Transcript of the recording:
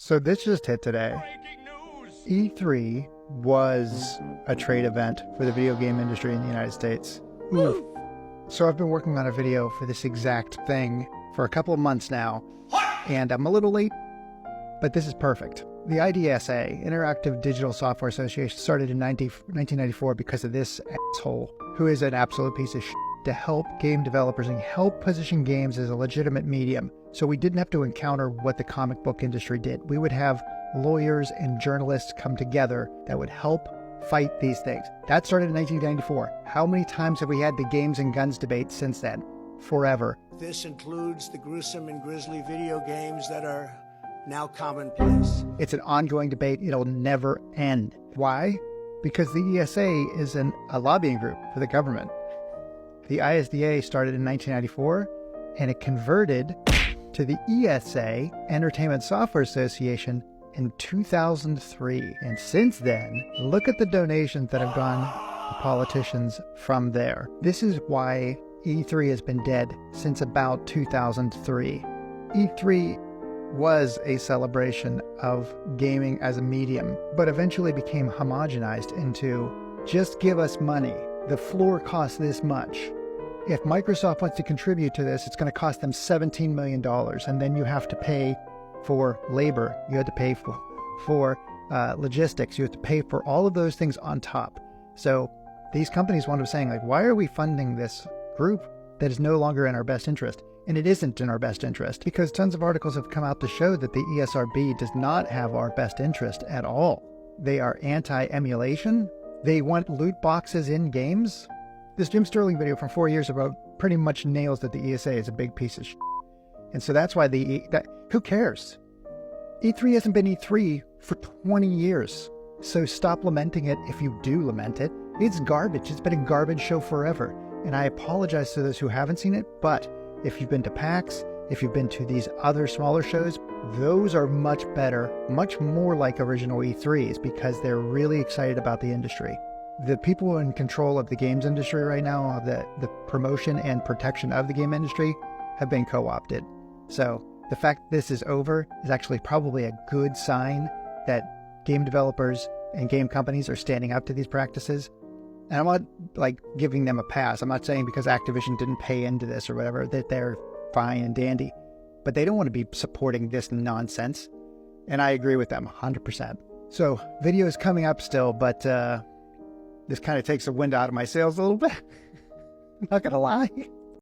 So this just hit today. E3 was a trade event for the video game industry in the United States. Oof. So I've been working on a video for this exact thing for a couple of months now, and I'm a little late, but this is perfect. The IDSA, Interactive Digital Software Association, started in 1994 because of this asshole, who is an absolute piece of shit, to help game developers and help position games as a legitimate medium. So we didn't have to encounter what the comic book industry did. We would have lawyers and journalists come together that would help fight these things. That started in 1994. How many times have we had the games and guns debate since then? Forever. This includes the gruesome and grisly video games that are now commonplace. It's an ongoing debate. It'll never end. Why? Because the ESA is a lobbying group for the government. The ISDA started in 1994, and it converted to the ESA, Entertainment Software Association, in 2003. And since then, look at the donations that have gone to politicians from there. This is why E3 has been dead since about 2003. E3 was a celebration of gaming as a medium, but eventually became homogenized into just give us money. The floor costs this much. If Microsoft wants to contribute to this, it's going to cost them $17 million. And then you have to pay for labor. You have to pay for logistics. You have to pay for all of those things on top. So these companies wound up saying, like, why are we funding this group that is no longer in our best interest? And it isn't in our best interest, because tons of articles have come out to show that the ESRB does not have our best interest at all. They are anti-emulation. They want loot boxes in games. This Jim Sterling video from 4 years ago pretty much nails that the ESA is a big piece of shit. And so that's why who cares? E3 hasn't been E3 for 20 years. So stop lamenting it if you do lament it. It's garbage. It's been a garbage show forever. And I apologize to those who haven't seen it, but if you've been to PAX, if you've been to these other smaller shows, those are much better, much more like original E3s, because they're really excited about the industry. The people in control of the games industry right now, the promotion and protection of the game industry, have been co-opted. So the fact this is over is actually probably a good sign that game developers and game companies are standing up to these practices. And I'm not like giving them a pass. I'm not saying because Activision didn't pay into this or whatever that they're fine and dandy, but they don't want to be supporting this nonsense. And I agree with them 100%. So video is coming up still, but this kind of takes the wind out of my sails a little bit. I'm not gonna lie.